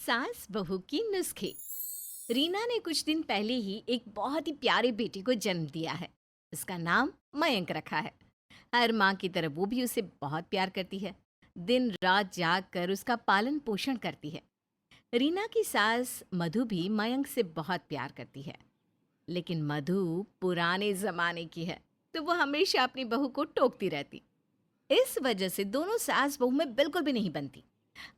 सास बहू की नुस्खे। रीना ने कुछ दिन पहले ही एक बहुत ही प्यारे बेटे को जन्म दिया है। उसका नाम मयंक रखा है। हर माँ की तरह वो भी उसे बहुत प्यार करती है। दिन रात जाग कर उसका पालन पोषण करती है। रीना की सास मधु भी मयंक से बहुत प्यार करती है। लेकिन मधु पुराने जमाने की है, तो वो हमेशा अपनी बहू को टोकती रहती। इस वजह से दोनों सास बहू में बिल्कुल भी नहीं बनती।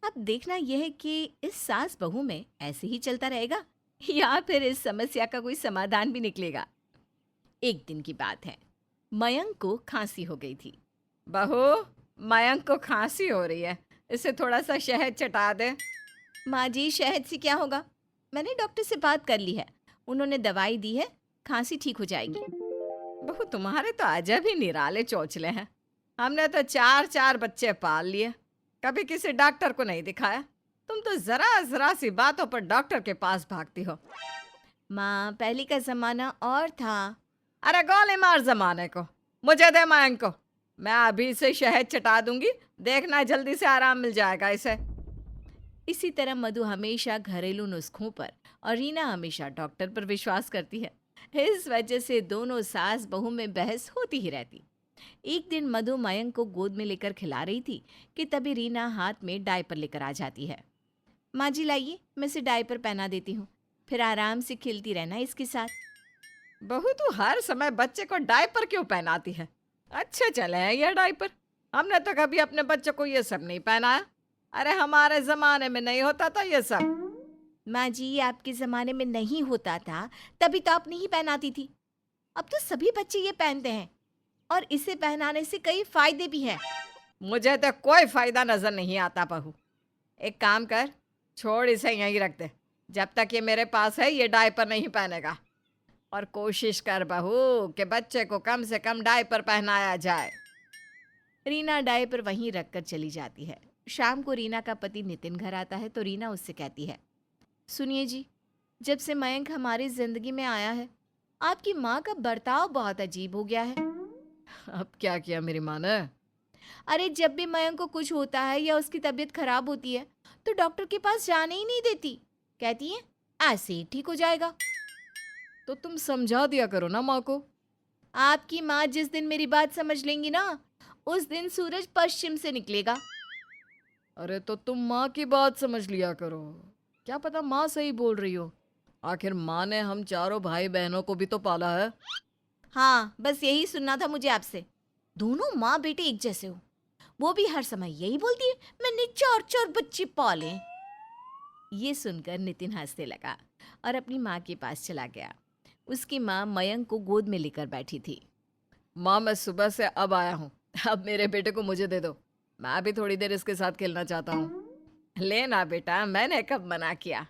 अब देखना यह है कि इस सास बहू में ऐसे ही चलता रहेगा या फिर इस समस्या का कोई समाधान भी निकलेगा। एक दिन की बात है। मयंक को खांसी हो गई थी। बहू, मयंक को खांसी हो रही है, इसे थोड़ा सा शहद चटा दे। माँ जी, शहद से क्या होगा? मैंने डॉक्टर से बात कर ली है, उन्होंने दवाई दी है, खांसी ठीक हो जाएगी। बहू, तुम्हारे तो अजब ही निराले चौचले हैं। हमने तो चार चार बच्चे पाल लिए, कभी किसी डॉक्टर को नहीं दिखाया। तुम तो जरा जरा सी बातों पर डॉक्टर के पास भागती हो। माँ, पहले का जमाना और था। अरे गोली मार जमाने को, मुझे दे मयंक को। मैं अभी इसे शहद चटा दूंगी, देखना जल्दी से आराम मिल जाएगा इसे। इसी तरह मधु हमेशा घरेलू नुस्खों पर और रीना हमेशा डॉक्टर पर विश्वास करती है। इस वजह से दोनों सास बहू में बहस होती ही रहती। एक दिन मधु मयंक को गोद में लेकर खिला रही थी कि तभी रीना हाथ में डायपर लेकर आ जाती है। माँ जी, लाइए, मैं इसे डायपर पहना देती हूँ, फिर आराम से खेलती रहना इसके साथ। बहू, तू हर समय बच्चे को डायपर क्यों पहनाती है? अच्छे चले हैं ये डायपर, हमने तो कभी अपने बच्चों को ये सब नहीं पहनाया। अरे हमारे जमाने में नहीं होता था ये सब। माँ जी, आपके जमाने में नहीं होता था, तभी तो आप नहीं पहनाती थी। अब तो सभी बच्चे ये पहनते हैं और इसे पहनाने से कई फायदे भी हैं। मुझे तो कोई फायदा नजर नहीं आता बहू। एक काम कर, छोड़ इसे यहीं रख दे। जब तक ये मेरे पास है ये डायपर नहीं पहनेगा। और कोशिश कर बहू कि बच्चे को कम से कम डायपर पहनाया जाए। रीना डायपर वहीं रखकर चली जाती है। शाम को रीना का पति नितिन घर आता है तो रीना उससे कहती है, सुनिए जी, जब से मयंक हमारी जिंदगी में आया है, आपकी माँ का बर्ताव बहुत अजीब हो गया है। अब क्या किया मेरी माँ ने? अरे, जब भी मयंक को कुछ होता है या उसकी तबीयत खराब होती है तो डॉक्टर के पास जाने ही नहीं देती। कहती है ऐसे ही ठीक हो जाएगा। तो तुम समझा दिया करो ना माँ को। आपकी माँ जिस दिन मेरी बात समझ लेंगी ना, उस दिन सूरज पश्चिम से निकलेगा। अरे तो तुम माँ की बात समझ लिया करो, क्या पता माँ सही बोल रही हो। आखिर माँ ने हम चारों भाई बहनों को भी तो पाला है। हाँ, बस यही सुनना था मुझे आपसे। दोनों माँ बेटे एक जैसे हो। वो भी हर समय यही बोलती है, मैंने चार चार बच्चे पाले। ये सुनकर नितिन हंसने लगा और अपनी माँ के पास चला गया। उसकी माँ मयंक को गोद में लेकर बैठी थी। माँ, मैं सुबह से अब आया हूँ, अब मेरे बेटे को मुझे दे दो, मैं भी थोड़ी देर इसके साथ खेलना चाहता हूँ। लेना बेटा, मैंने कब मना किया।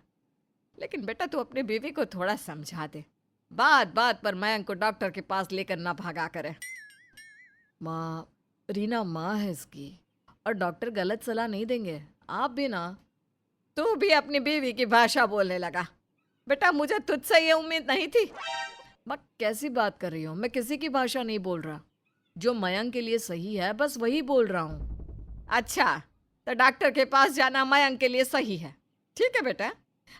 लेकिन बेटा तू अपनी बीवी को थोड़ा समझा दे, बात बात पर मयंक को डॉक्टर के पास लेकर ना भागा करे। माँ, रीना माँ है इसकी, और डॉक्टर गलत सलाह नहीं देंगे। आप भी ना। तू भी अपनी बीवी की भाषा बोलने लगा। बेटा, मुझे तुझसे ये उम्मीद नहीं थी। मैं कैसी बात कर रही हूँ? मैं किसी की भाषा नहीं बोल रहा, जो मयंक के लिए सही है बस वही बोल रहा हूँ। अच्छा, तो डॉक्टर के पास जाना मयंक के लिए सही है। ठीक है बेटा,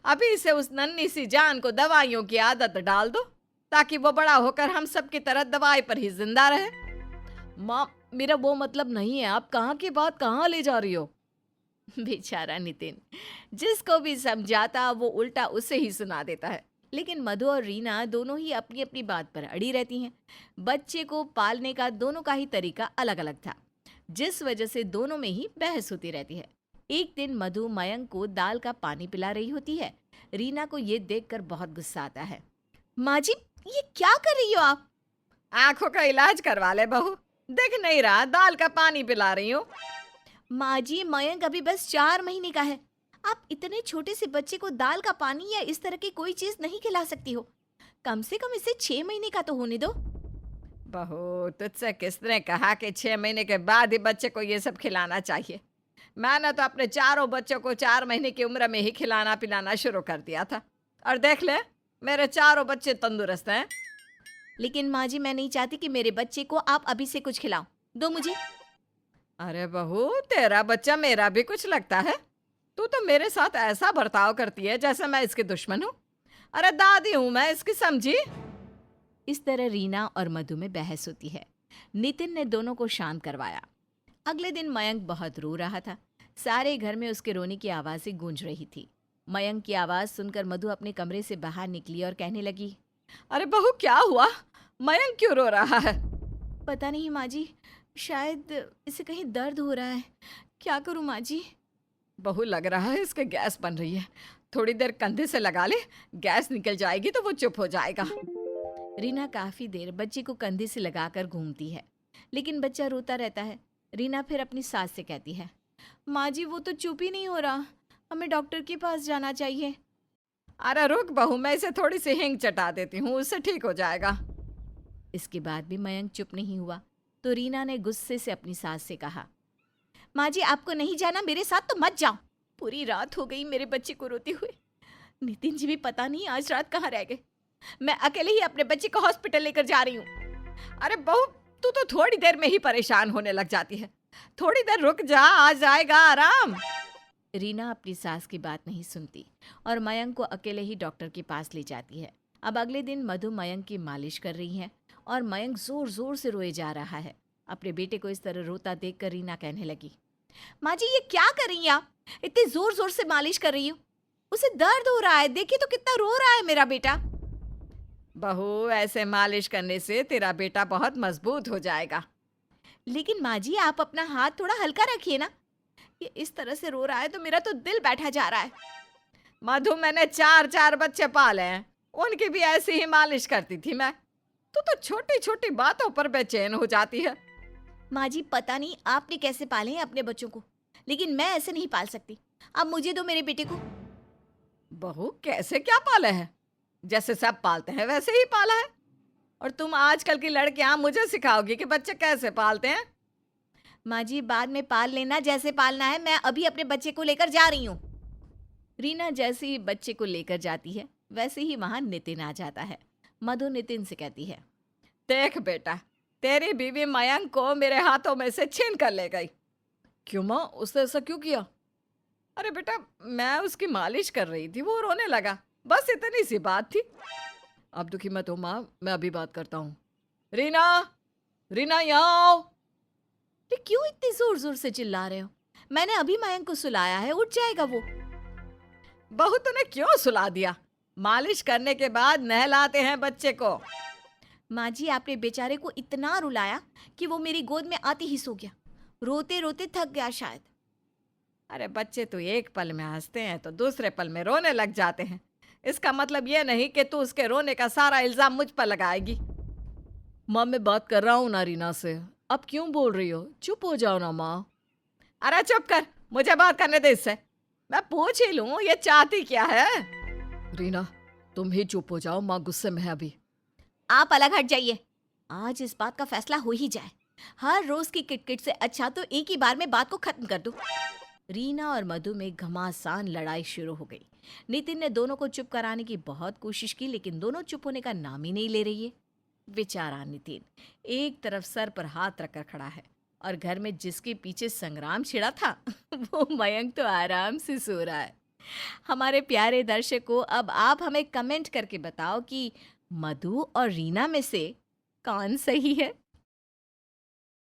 अभी इसे उस नन्ही सी जान को दवाइयों की आदत डाल दो, ताकि वो बड़ा होकर हम सब की तरह दवाई पर ही जिंदा रहे। माँ, मेरा वो मतलब नहीं है, आप कहाँ की बात कहाँ ले जा रही हो? बेचारा नितिन, जिसको भी समझाता वो उल्टा उसे ही सुना देता है। लेकिन मधु और रीना दोनों ही अपनी अपनी बात पर अड़ी रहती हैं। बच्चे को पालने का दोनों का ही तरीका अलग अलग था, जिस वजह से दोनों में ही बहस होती रहती है। एक दिन मधु मयंक को दाल का पानी पिला रही होती है। रीना को ये देखकर बहुत गुस्सा आता है। माँ जी, ये क्या कर रही हो आप? आंखों का इलाज करवा ले बहू, देख नहीं रहा दाल का पानी पिला रही हूँ। माँ जी, मयंक अभी बस 4 महीने का है, आप इतने छोटे से बच्चे को दाल का पानी या इस तरह की कोई चीज नहीं खिला सकती हो। कम से कम इसे 6 महीने का तो होने दो। बहू, तुझसे किसने कहा कि 6 महीने के बाद ही बच्चे को ये सब खिलाना चाहिए? मैंने तो अपने चारों बच्चों को 4 महीने की उम्र में ही खिलाना पिलाना शुरू कर दिया था, और देख ले, मेरे चारों बच्चे तंदुरुस्त हैं। लेकिन माँ जी, मैं नहीं चाहती कि मेरे बच्चे को आप अभी से कुछ खिलाओ, दो मुझे। अरे बहू, तेरा बच्चा मेरा भी कुछ लगता है। तू तो मेरे साथ ऐसा बर्ताव करती है जैसे मैं इसकी दुश्मन हूँ। अरे दादी हूँ मैं इसकी, समझी? इस तरह रीना और मधु में बहस होती है। नितिन ने दोनों को शांत करवाया। अगले दिन मयंक बहुत रो रहा था। सारे घर में उसके रोने की आवाज़ें गूंज रही थी। मयंक की आवाज़ सुनकर मधु अपने कमरे से बाहर निकली और कहने लगी, अरे बहू, क्या हुआ? मयंक क्यों रो रहा है? पता नहीं माँ जी, शायद इसे कहीं दर्द हो रहा है। क्या करूँ माँ जी? बहू, लग रहा है इसके गैस बन रही है। थोड़ी देर कंधे से लगा ले, गैस निकल जाएगी तो वो चुप हो जाएगा। रीना काफ़ी देर बच्चे को कंधे से लगाकर घूमती है, लेकिन बच्चा रोता रहता है। रीना फिर अपनी सास से कहती है, माँ जी वो तो चुप ही नहीं हो रहा, हमें डॉक्टर के पास जाना चाहिए। अरे रुक बहू, मैं इसे थोड़ी सी हींग चटा देती हूँ, उससे ठीक हो जाएगा। इसके बाद भी मयंक चुप नहीं हुआ, तो रीना ने गुस्से से अपनी सास से कहा, माँ जी आपको नहीं जाना मेरे साथ तो मत जाओ। पूरी रात हो गई मेरे बच्चे को रोते हुए। नितिन जी भी पता नहीं आज रात कहाँ रह गए। मैं अकेले ही अपने बच्चे को हॉस्पिटल लेकर जा रही हूँ। अरे बहू, तू तो थोड़ी देर में ही परेशान होने लग जाती है। थोड़ी देर रुक जा, आ जाएगा आराम। रीना अपनी सास की बात नहीं सुनती और मयंक को अकेले ही डॉक्टर के पास ले जाती है। अब अगले दिन मधु मयंक की मालिश कर रही है और मयंक जोर जोर से रोए जा रहा है। अपने बेटे को इस तरह रोता देखकर रीना कहने लगी, माँ जी ये क्या कर रही हैं आप? इतनी जोर जोर से मालिश कर रही हो, उसे दर्द हो रहा है, देखिए तो कितना रो रहा है मेरा बेटा। बहू, ऐसे मालिश करने से तेरा बेटा बहुत मजबूत हो जाएगा। लेकिन माँ जी आप अपना हाथ थोड़ा हल्का रखिए ना, ये इस तरह से रो रहा है तो मेरा तो दिल बैठा जा रहा है। मधु, मैंने 4 बच्चे पाले हैं, उनकी भी ऐसी ही मालिश करती थी मैं। तू तो छोटी छोटी बातों पर बेचैन हो जाती है। माँ जी पता नहीं आपने कैसे पाले हैं अपने बच्चों को, लेकिन मैं ऐसे नहीं पाल सकती। अब मुझे दो मेरे बेटे को। बहू, कैसे क्या पाले हैं? जैसे सब पालते हैं वैसे ही पाला है। और तुम आजकल की लड़कियां मुझे सिखाओगी कि बच्चे कैसे पालते हैं? माँ जी बाद में पाल लेना, जैसे पालना है। मैं अभी अपने बच्चे को लेकर जा रही हूँ। रीना जैसे ही बच्चे को लेकर जाती है वैसे ही वहां नितिन आ जाता है। मधु नितिन से कहती है, देख बेटा, तेरी बीवी मयंक को मेरे हाथों में से छीन कर ले गई। क्यों माँ, उसने ऐसा क्यों किया? अरे बेटा, मैं उसकी मालिश कर रही थी, वो रोने लगा, बस इतनी सी बात थी। अब दुखी मत हो माँ, मैं अभी बात करता हूँ। रीना, रीना यहाँ आओ। तो क्यों इतनी जोर जोर से चिल्ला रहे हो? मैंने अभी मयंक को सुलाया है, उठ जाएगा वो। बहू, तूने क्यों सुला दिया? मालिश करने के बाद नहलाते हैं बच्चे को। माँ जी आपने बेचारे को इतना रुलाया कि वो मेरी गोद में आते ही सो गया, रोते रोते थक गया शायद। अरे बच्चे तो एक पल में हंसते हैं तो दूसरे पल में रोने लग जाते हैं। इसका मतलब ये नहीं कि तू उसके रोने का सारा इल्जाम मुझ पर लगाएगी। माँ, मैं बात कर रहा हूँ ना रीना से, अब क्यों बोल रही हो? चुप हो जाओ ना माँ। अरे चुप कर, मुझे बात करने दे इससे। मैं पूछ ही लूं ये चाहती क्या है। रीना, तुम ही चुप हो जाओ, माँ गुस्से में है अभी। आप अलग हट जाइए, आज इस बात का फैसला हो ही जाए। हर रोज की किटकिट से अच्छा तो एक ही बार में बात को खत्म कर दो। रीना और मधु में घमासान लड़ाई शुरू हो गई। नितिन ने दोनों को चुप कराने की बहुत कोशिश की, लेकिन दोनों चुप होने का नाम ही नहीं ले रही है। बेचारा नितिन एक तरफ सर पर हाथ रखकर खड़ा है और घर में जिसके पीछे संग्राम छिड़ा था वो मयंक तो आराम से सो रहा है। हमारे प्यारे दर्शकों, अब आप हमें कमेंट करके बताओ कि मधु और रीना में से कौन सही है।